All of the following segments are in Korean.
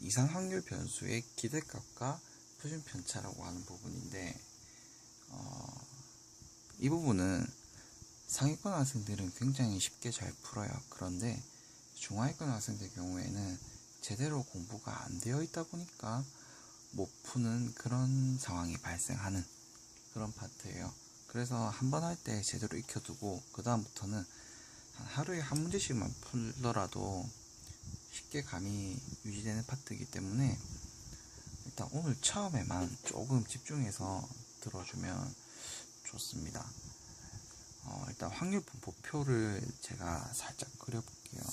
이산 확률 변수의 기대값과 표준 편차라고 하는 부분인데, 이 부분은 상위권 학생들은 굉장히 쉽게 잘 풀어요. 그런데 중하위권 학생들 경우에는 제대로 공부가 안 되어 있다 보니까 못 푸는 그런 상황이 발생하는 그런 파트예요. 그래서 한 번 할 때 제대로 익혀두고 그 다음부터는 하루에 한 문제씩만 풀더라도 쉽게 감이 유지되는 파트이기 때문에 일단 오늘 처음에만 조금 집중해서 들어주면 좋습니다. 일단 확률 분포표를 제가 살짝 그려볼게요.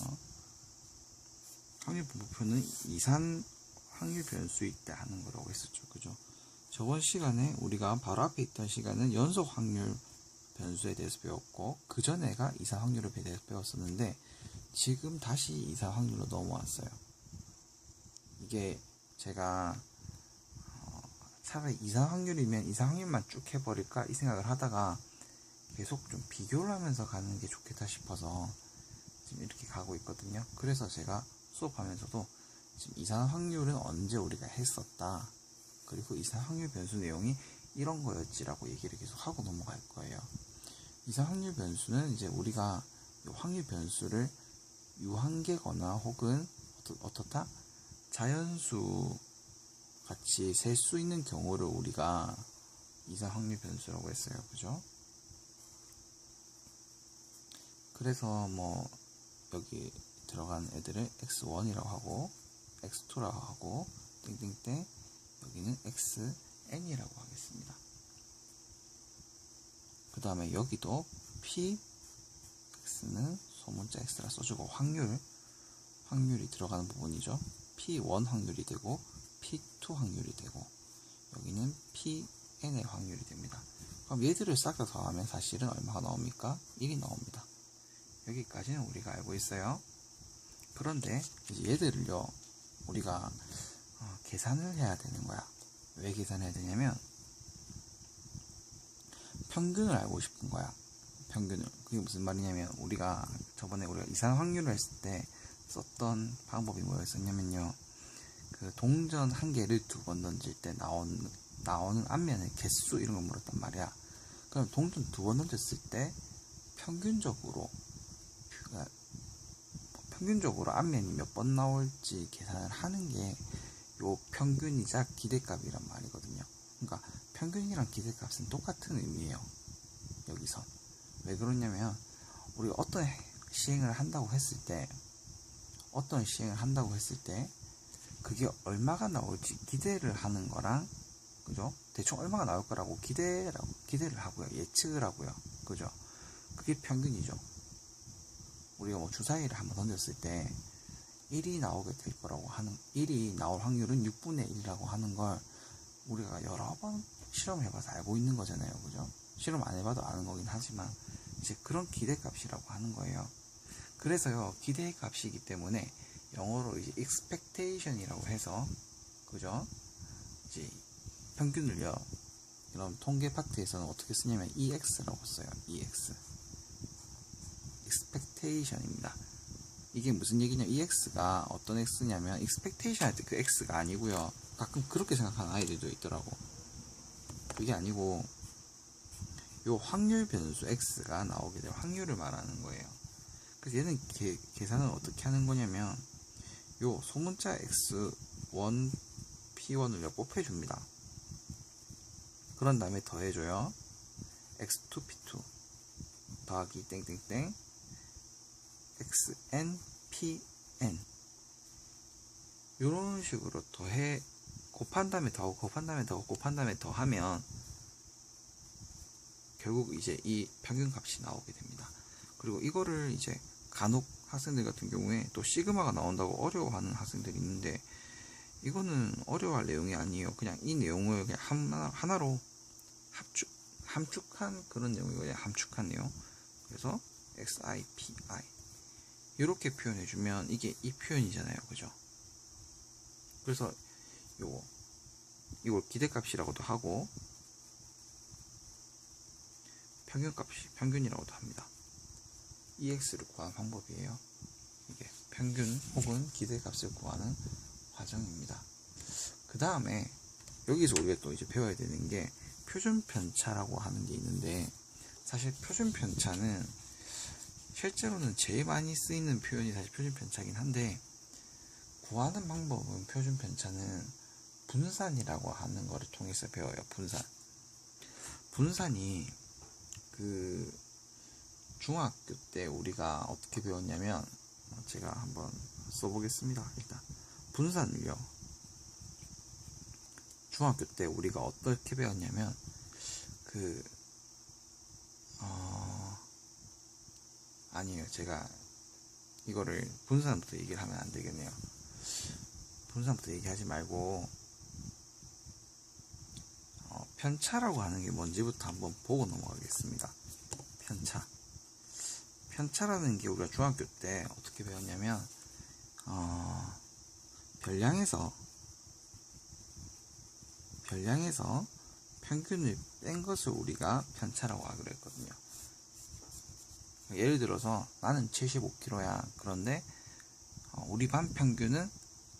확률 분포표는 이산 확률 변수일 때 하는 거라고 했었죠. 그죠? 저번 시간에 우리가 바로 앞에 있던 시간은 연속 확률 변수에 대해서 배웠고, 그 전에가 이산 확률에 대해서 배웠었는데, 지금 다시 이산 확률로 넘어왔어요. 이게 제가 차라리 이산 확률이면 이산 확률만 쭉 해버릴까 이 생각을 하다가 계속 좀 비교를 하면서 가는 게 좋겠다 싶어서 지금 이렇게 가고 있거든요. 그래서 제가 수업하면서도 지금 이산 확률은 언제 우리가 했었다, 그리고 이산 확률 변수 내용이 이런 거였지라고 얘기를 계속 하고 넘어갈 거예요. 이산 확률 변수는 이제 우리가 이 확률 변수를 유한계거나 혹은 어떻다? 자연수 같이 셀 수 있는 경우를 우리가 이산 확률 변수라고 했어요. 그죠? 그래서 뭐 여기 들어간 애들을 x1이라고 하고 x2라고 하고 땡땡땡, 여기는 xn이라고 하겠습니다. 그 다음에 여기도 px는 소문자 x라 써주고 확률이 들어가는 부분이죠. p1 확률이 되고 p2 확률이 되고, 여기는 pn의 확률이 됩니다. 그럼 얘들을 싹 다 더하면 사실은 얼마가 나옵니까? 1이 나옵니다. 여기까지는 우리가 알고 있어요. 그런데 이제 얘들을요, 우리가 계산을 해야 되는 거야. 왜 계산해야 되냐면 평균을 알고 싶은 거야. 평균을. 그게 무슨 말이냐면, 우리가 저번에 우리가 이산 확률을 했을 때 썼던 방법이 뭐였었냐면요, 그 동전 한 개를 두 번 던질 때 나오는 앞면의 개수 이런 걸 물었단 말이야. 그럼 동전 두 번 던졌을 때 평균적으로 앞면이 몇 번 나올지 계산을 하는 게 요 평균이자 기대값이란 말이거든요. 그러니까 평균이랑 기대값은 똑같은 의미예요. 여기서 왜 그러냐면, 우리가 어떤 시행을 한다고 했을 때 그게 얼마가 나올지 기대를 하는 거랑, 그죠? 대충 얼마가 나올 거라고 기대를 하고요. 예측을 하고요. 그죠? 그게 평균이죠. 우리가 뭐 주사위를 한번 던졌을 때 1이 나오게 될 거라고 하는, 1이 나올 확률은 6분의 1이라고 하는 걸 우리가 여러 번 실험을 해봐서 알고 있는 거잖아요. 그죠? 실험 안 해봐도 아는 거긴 하지만 이제 그런 기대값이라고 하는 거예요. 그래서요, 기대값이기 때문에 영어로 이제 expectation이라고 해서, 그죠? 이제 평균을요, 이런 통계 파트에서는 어떻게 쓰냐면 EX라고 써요. EX. expectation입니다. 이게 무슨 얘기냐면, EX가 어떤 X냐면 expectation 할 때 그 X가 아니고요. 가끔 그렇게 생각하는 아이들도 있더라고. 그게 아니고 요 확률 변수 X가 나오게 될 확률을 말하는 거예요. 그래서 얘는 계산을 어떻게 하는 거냐면, 요 소문자 x1, p1을 곱해줍니다. 그런 다음에 더해줘요. x2, p2 더하기 땡땡땡 xn, pn, 요런 식으로 곱한 다음에 더하고 곱한 다음에 더하고 곱한 다음에 더하면 결국 이제 이 평균값이 나오게 됩니다. 그리고 이거를 이제 간혹 학생들 같은 경우에 또 시그마가 나온다고 어려워하는 학생들이 있는데, 이거는 어려워할 내용이 아니에요. 그냥 이 내용을 그냥 하나로 함축한 그런 내용이거든요. 함축한 내용. 그래서 xi, pi 이렇게 표현해주면 이게 이 표현이잖아요. 그죠? 그래서 이걸 기대값이라고도 하고 평균이라고도 합니다. EX를 구하는 방법이에요. 이게 평균 혹은 기대값을 구하는 과정입니다. 그 다음에 여기서 우리가 또 이제 배워야 되는 게 표준 편차라고 하는 게 있는데, 사실 표준 편차는 실제로는 제일 많이 쓰이는 표현이 사실 표준 편차긴 한데, 구하는 방법은 표준 편차는 분산이라고 하는 거를 통해서 배워요. 분산이 그 중학교 때 우리가 어떻게 배웠냐면, 제가 한번 써보겠습니다. 일단 분산을요, 중학교 때 우리가 어떻게 배웠냐면, 아니에요. 제가 이거를 분산부터 얘기를 하면 안 되겠네요. 분산부터 얘기하지 말고, 편차라고 하는 게 뭔지부터 한번 보고 넘어가겠습니다. 편차라는 게 우리가 중학교 때 어떻게 배웠냐면, 별량에서 평균을 뺀 것을 우리가 편차라고 하기로 했거든요. 예를 들어서 나는 75kg야. 그런데 우리 반 평균은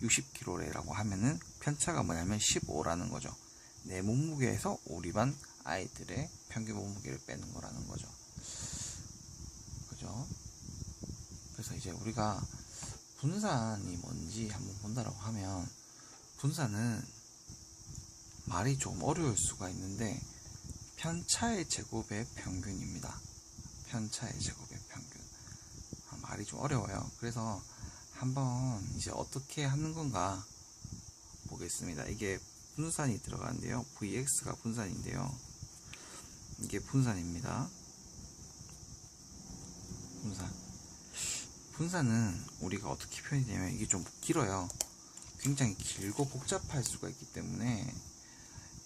60kg라고 하면은 편차가 뭐냐면 15라는 거죠. 내 몸무게에서 우리 반 아이들의 평균 몸무게를 빼는 거라는 거죠. 그죠? 그래서 이제 우리가 분산이 뭔지 한번 본다라고 하면, 분산은 말이 좀 어려울 수가 있는데 편차의 제곱의 평균입니다. 편차의 제곱의 평균. 말이 좀 어려워요. 그래서 한번 이제 어떻게 하는 건가 보겠습니다. 이게 분산이 들어가는데요. Vx가 분산인데요. 이게 분산입니다. 분산은 우리가 어떻게 표현이 되냐면, 이게 좀 길어요. 굉장히 길고 복잡할 수가 있기 때문에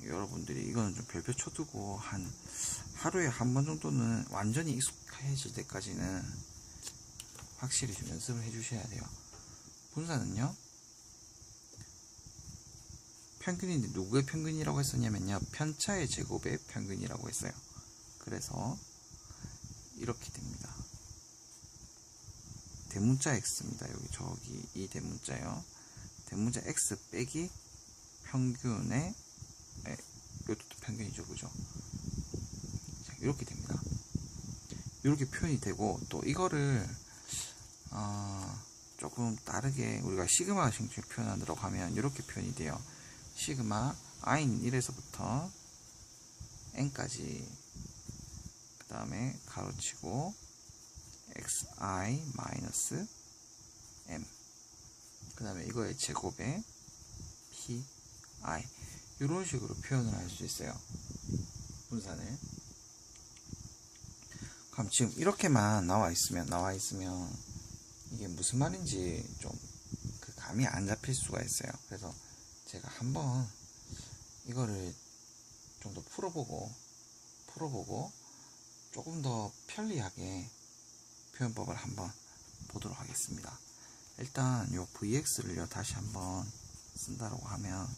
여러분들이 이거는 좀 별표 쳐두고 한 하루에 한 번 정도는 완전히 익숙해질 때까지는 확실히 좀 연습을 해주셔야 돼요. 분산은요, 평균인데 누구의 평균이라고 했었냐면요, 편차의 제곱의 평균이라고 했어요. 그래서 이렇게 됩니다. 대문자 x입니다. 저기 이 대문자요. 대문자 x 빼기 평균의, 이것도 평균이죠, 그죠? 자, 이렇게 됩니다. 이렇게 표현이 되고, 또 이거를 조금 다르게 우리가 시그마 형식으로 표현하도록 하면 이렇게 표현이 돼요. 시그마 i는 1에서부터 n까지, 그 다음에 가로치고 xi 마이너스 m, 그 다음에 이거의 제곱에 pi, 이런 식으로 표현을 할 수 있어요. 분산을. 그럼 지금 이렇게만 나와 있으면 이게 무슨 말인지 좀 그 감이 안 잡힐 수가 있어요. 그래서 제가 한번 이거를 좀 더 풀어보고 조금 더 편리하게 표현법을 한번 보도록 하겠습니다. 일단 요 vx를요 다시 한번 쓴다고 하면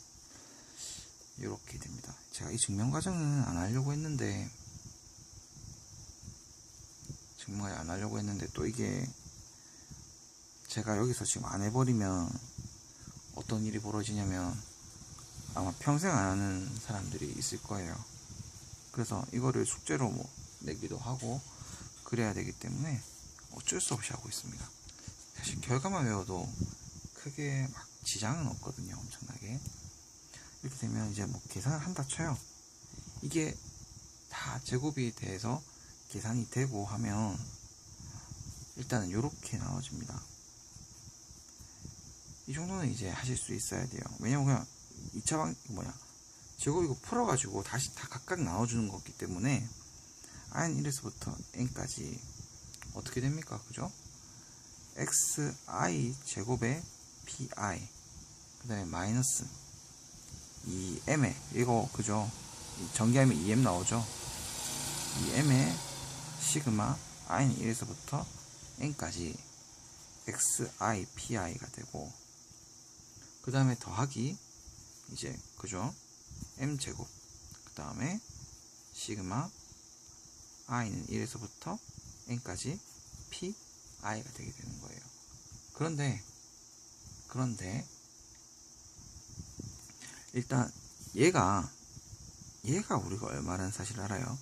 이렇게 됩니다. 제가 이 증명 과정은 안 하려고 했는데 또 이게 제가 여기서 지금 안 해버리면 어떤 일이 벌어지냐면, 아마 평생 안 하는 사람들이 있을 거예요. 그래서 이거를 숙제로 내기도 하고 그래야 되기 때문에 어쩔 수 없이 하고 있습니다. 사실 결과만 외워도 크게 막 지장은 없거든요. 엄청나게. 이렇게 되면 이제 계산을 한다 쳐요. 이게 다 제곱이 돼서 계산이 되고 하면 일단은 이렇게 나와집니다. 이 정도는 이제 하실 수 있어야 돼요. 왜냐면 그냥 2차 제곱 이거 풀어가지고 다시 다 각각 나와주는 거기 때문에 i는 1에서부터 n까지 어떻게 됩니까? 그죠? xi 제곱에 pi, 그 다음에 마이너스 2m에 이거 그죠? 전개하면 2m 나오죠? 2m에 시그마 i는 1에서부터 n까지 xi pi가 되고, 그 다음에 더하기 이제 그죠? m제곱, 그 다음에 시그마 i는 1에서부터 n까지 pi가 되게 되는 거예요. 그런데 일단 얘가 우리가 얼마라는 사실 알아요?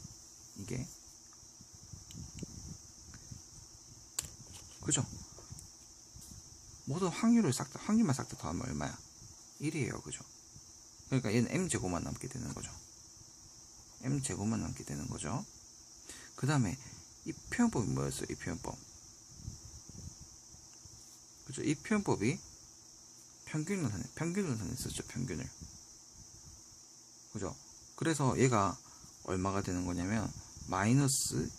이게 그죠? 모든 확률만 싹 다 더하면 얼마야? 1이에요. 그죠? 그러니까 얘는 m제곱만 남게 되는 거죠. m제곱만 남게 되는 거죠. 그 다음에 이 표현법이 뭐였어요? 이 표현법. 그죠? 이 표현법이 평균을 썼죠. 평균을. 그죠? 그래서 얘가 얼마가 되는 거냐면 마이너스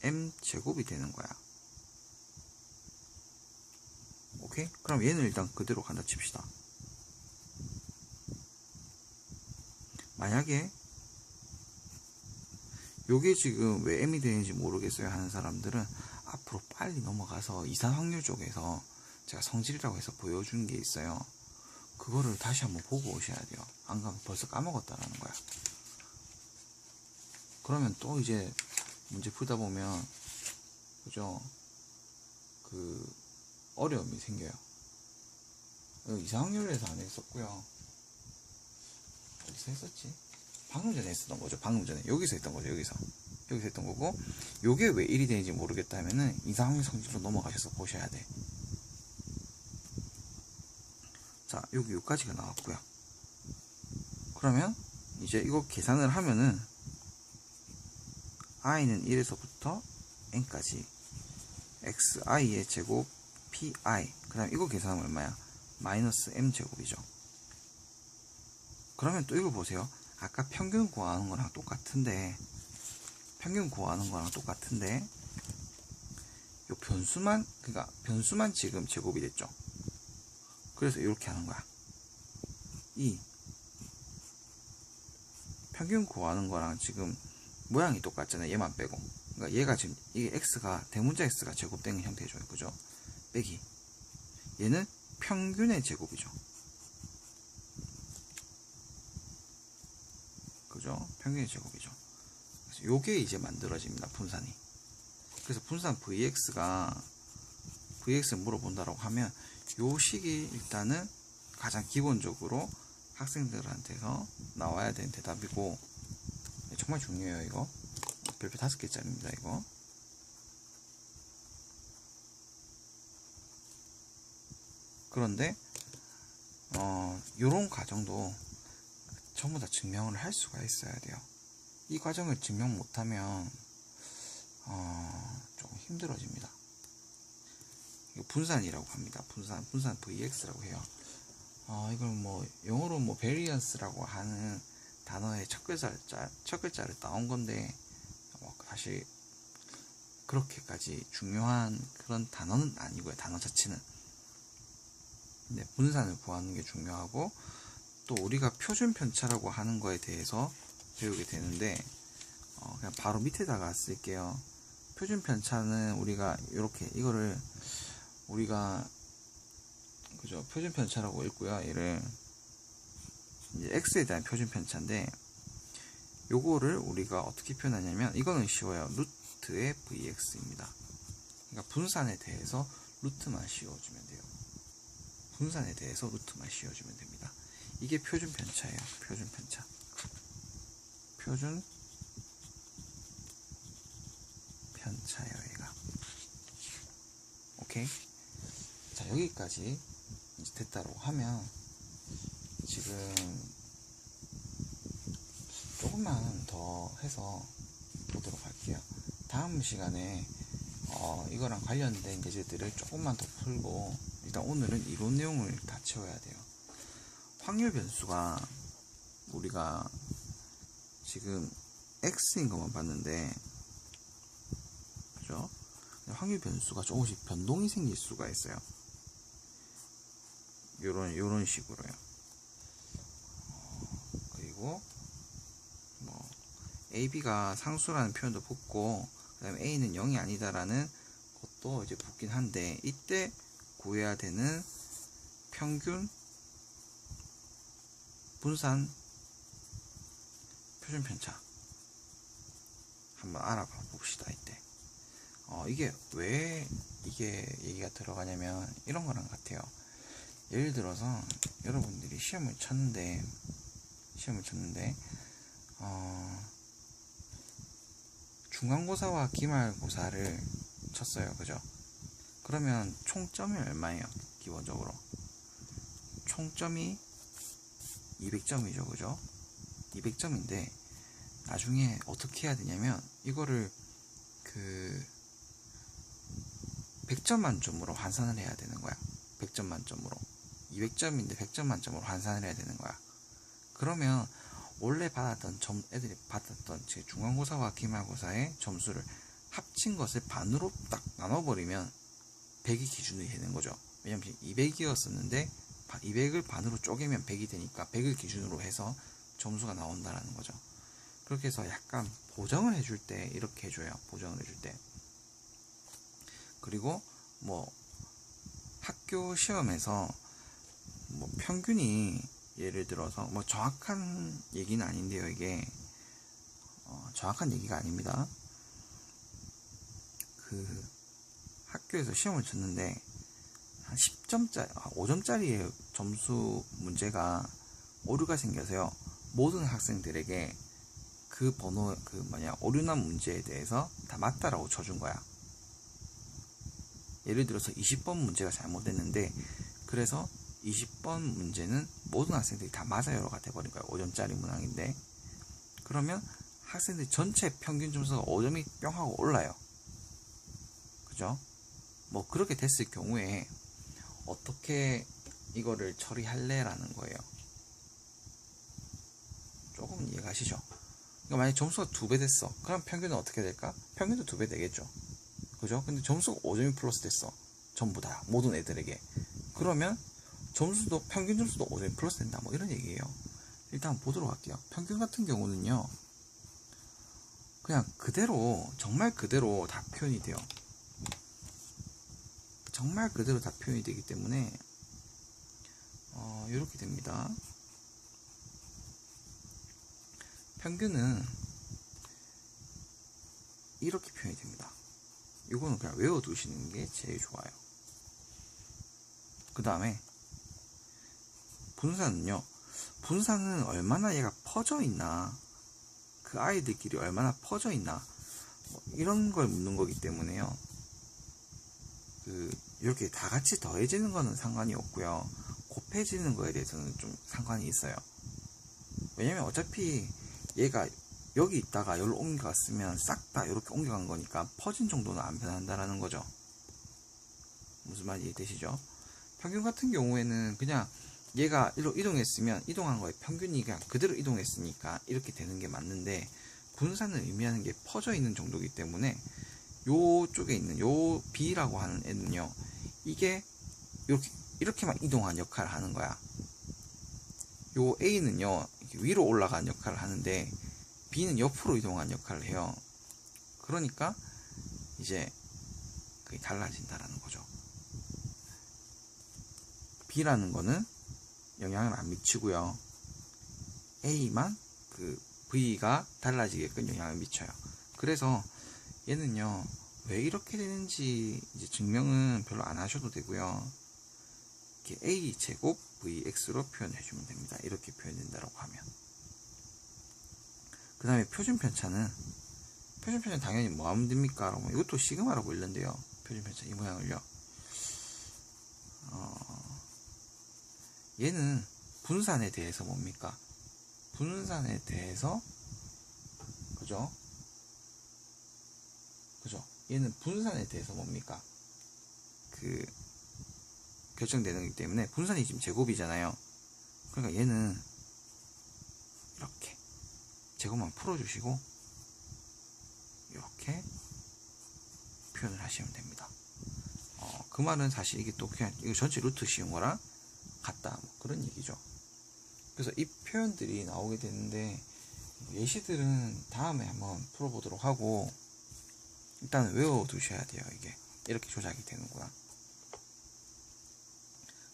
2m제곱이 되는 거야. 오케이? 그럼 얘는 일단 그대로 간다 칩시다. 만약에 요게 지금 왜 m이 되는지 모르겠어요 하는 사람들은 앞으로 빨리 넘어가서 이산 확률 쪽에서 제가 성질이라고 해서 보여준 게 있어요. 그거를 다시 한번 보고 오셔야 돼요. 안 가면 벌써 까먹었다라는 거야. 그러면 또 이제 문제 풀다 보면 그죠? 그 어려움이 생겨요. 이산 확률에서 안 했었고요. 어디서 했었지? 방금 전에 했었던 거죠. 방금 전에 여기서 했던 거죠. 여기서 했던 거고, 요게 왜 1이 되는지 모르겠다 하면은 이산 확률 성질로 넘어가셔서 보셔야 돼. 자, 여기까지가 나왔고요. 그러면 이제 이거 계산을 하면은 i는 1에서부터 n까지 xi의 제곱 pi, 그 다음 이거 계산하면 얼마야? 마이너스 m제곱이죠. 그러면 또 이거 보세요. 아까 평균 구하는 거랑 똑같은데 요 변수만, 그러니까 변수만 지금 제곱이 됐죠. 그래서 이렇게 하는 거야. 이 평균 구하는 거랑 지금 모양이 똑같잖아요. 얘만 빼고. 그러니까 얘가 지금 이게 x가 대문자 x가 제곱된 형태죠. 그죠? 빼기. 얘는 평균의 제곱이죠. 그죠? 평균의 제곱이죠. 그래서 요게 이제 만들어집니다. 분산이. 그래서 분산 vx를 물어본다라고 하면 요 식이 일단은 가장 기본적으로 학생들한테서 나와야 되는 대답이고, 정말 중요해요. 이거 별표 5개짜리입니다. 이거 그런데 요런 과정도 전부 다 증명을 할 수가 있어야 돼요. 이 과정을 증명 못하면 조금 힘들어집니다. 이거 분산이라고 합니다. 분산 vx라고 해요. 이걸 뭐 영어로 뭐 variance라고 하는 단어의 첫 글자를 따온 건데 사실 그렇게까지 중요한 그런 단어는 아니고요. 단어 자체는. 근데 분산을 구하는 게 중요하고, 또 우리가 표준 편차라고 하는 거에 대해서 배우게 되는데, 그냥 바로 밑에다가 쓸게요. 표준 편차는 우리가 이렇게 이거를 우리가 그죠? 표준 편차라고 읽고요. 얘를 이제 x에 대한 표준 편차인데, 요거를 우리가 어떻게 표현하냐면 이거는 쉬워요. 루트의 vx입니다. 그러니까 분산에 대해서 루트만 씌워주면 돼요. 분산에 대해서 루트만 씌워주면 됩니다. 이게 표준 편차예요. 표준 편차. 표준 편차예요. 얘가. 오케이. 자, 여기까지 이제 됐다고 하면 지금 조금만 더 해서 보도록 할게요. 다음 시간에 이거랑 관련된 예제들을 조금만 더 풀고, 일단 오늘은 이론 내용을 다 채워야 돼요. 확률 변수가 우리가 지금 x인 것만 봤는데, 그죠? 확률 변수가 조금씩 변동이 생길 수가 있어요. 요런 식으로요. 그리고 뭐 AB가 상수라는 표현도 붙고, 그 다음에 A는 0이 아니다라는 것도 이제 붙긴 한데, 이때 구해야 되는 평균 분산 표준 편차 한번 알아봐 봅시다. 이때 이게 왜 이게 얘기가 들어가냐면 이런 거랑 같아요. 예를 들어서 여러분들이 시험을 쳤는데 중간고사와 기말고사를 쳤어요. 그죠? 그러면 총점이 얼마예요? 기본적으로 총점이 200점이죠. 그죠? 200점인데 나중에 어떻게 해야 되냐면 이거를 100점 만점으로 환산을 해야 되는 거야. 100점 만점으로 200점인데 100점 만점으로 환산을 해야 되는 거야. 그러면 원래 애들이 받았던 제 중간고사와 기말고사의 점수를 합친 것을 반으로 딱 나눠버리면 100이 기준이 되는 거죠. 왜냐면 200이었었는데 200을 반으로 쪼개면 100이 되니까 100을 기준으로 해서 점수가 나온다라는 거죠. 그렇게 해서 약간 보정을 해줄 때 이렇게 해줘요. 보정을 해줄 때. 그리고 뭐 학교 시험에서 뭐 평균이 예를 들어서 뭐 정확한 얘기는 아닌데요. 이게 정확한 얘기가 아닙니다. 학교에서 시험을 쳤는데 한 10점짜리 5점짜리의 점수 문제가 오류가 생겨서요. 모든 학생들에게 그 번호 오류난 문제에 대해서 다 맞다라고 쳐준 거야. 예를 들어서 20번 문제가 잘못됐는데 그래서 20번 문제는 모든 학생들이 다 맞아요가 돼버린 거야. 5점짜리 문항인데 그러면 학생들 전체 평균 점수가 5점이 뿅 하고 올라요. 그죠? 뭐 그렇게 됐을 경우에 어떻게 이거를 처리할래라는 거예요. 조금 이해가시죠? 그러니까 만약 점수가 2배 됐어. 그럼 평균은 어떻게 될까? 평균도 2배 되겠죠. 그죠? 근데 점수가 5점이 플러스 됐어. 전부 다 모든 애들에게. 그러면 점수도 평균 점수도 5점이 플러스 된다. 뭐 이런 얘기예요. 일단 보도록 할게요. 평균 같은 경우는요. 그냥 그대로 정말 그대로 다 표현이 돼요. 정말 그대로 다 표현이 되기 때문에 이렇게 됩니다. 평균은 이렇게 표현이 됩니다. 이거는 그냥 외워두시는 게 제일 좋아요. 그 다음에 분산은요. 분산은 얼마나 얘가 퍼져 있나, 그 아이들끼리 얼마나 퍼져 있나, 뭐 이런 걸 묻는 거기 때문에요. 이렇게 다 같이 더해지는 거는 상관이 없고요. 곱해지는 거에 대해서는 좀 상관이 있어요. 왜냐면 어차피 얘가 여기 있다가 여기로 옮겨갔으면 싹 다 이렇게 옮겨간 거니까 퍼진 정도는 안 변한다라는 거죠. 무슨 말인지 이해되시죠? 평균 같은 경우에는 그냥 얘가 일로 이동했으면 이동한 거에 평균이 그냥 그대로 이동했으니까 이렇게 되는 게 맞는데 분산을 의미하는 게 퍼져 있는 정도이기 때문에 요쪽에 있는 요 B라고 하는 애는요, 이게 이렇게만 이동한 역할을 하는 거야. 요 A는요, 위로 올라간 역할을 하는데 B는 옆으로 이동한 역할을 해요. 그러니까 이제 그게 달라진다라는 거죠. B라는 거는 영향을 안 미치고요. A만 V가 달라지게끔 영향을 미쳐요. 그래서 얘는요, 왜 이렇게 되는지 이제 증명은 별로 안 하셔도 되고요. 이렇게 A제곱 VX로 표현해주면 됩니다. 이렇게 표현된다고 하면. 그 다음에 표준편차는 당연히 뭐 하면 됩니까? 이것도 시그마라고 읽는데요. 표준편차 이 모양을요. 얘는 분산에 대해서 뭡니까? 분산에 대해서 그죠? 얘는 분산에 대해서 뭡니까? 결정되는 거기 때문에 분산이 지금 제곱이잖아요. 그러니까 얘는 이렇게 제곱만 풀어주시고 이렇게 표현을 하시면 됩니다. 그 말은 사실 이게 또 그냥 이거 전체 루트 씌운 거랑 같다, 뭐 그런 얘기죠. 그래서 이 표현들이 나오게 되는데 예시들은 다음에 한번 풀어보도록 하고 일단 외워두셔야 돼요. 이게 이렇게 조작이 되는구나.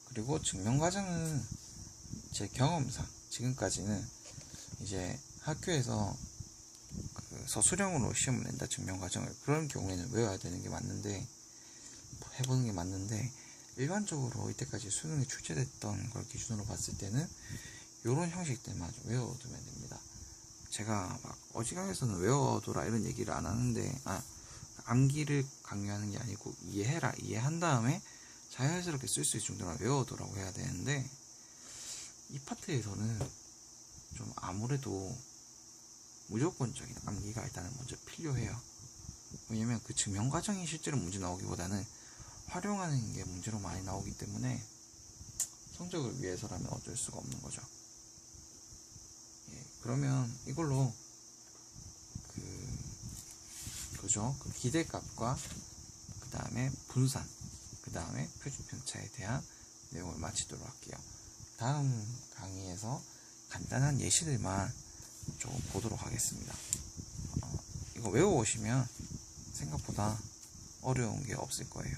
그리고 증명 과정은 제 경험상 지금까지는 이제 학교에서 서술형으로 시험을 낸다, 증명 과정을. 그런 경우에는 외워야 되는 게 맞는데, 해보는 게 맞는데, 일반적으로 이때까지 수능에 출제됐던 걸 기준으로 봤을 때는 이런 형식들만 좀 외워두면 됩니다. 제가 막 어지간해서는 외워둬라 이런 얘기를 안 하는데, 암기를 강요하는 게 아니고 이해해라, 이해한 다음에 자연스럽게 쓸 수 있을 정도로 외워두라고 해야 되는데, 이 파트에서는 좀 아무래도 무조건적인 암기가 일단은 먼저 필요해요. 왜냐면 그 증명 과정이 실제로 문제 나오기보다는 활용하는 게 문제로 많이 나오기 때문에 성적을 위해서라면 어쩔 수가 없는 거죠. 예, 그러면 이걸로 그 기대값과 그 다음에 분산, 그 다음에 표준편차에 대한 내용을 마치도록 할게요. 다음 강의에서 간단한 예시들만 조금 보도록 하겠습니다. 이거 외워오시면 생각보다 어려운 게 없을 거예요.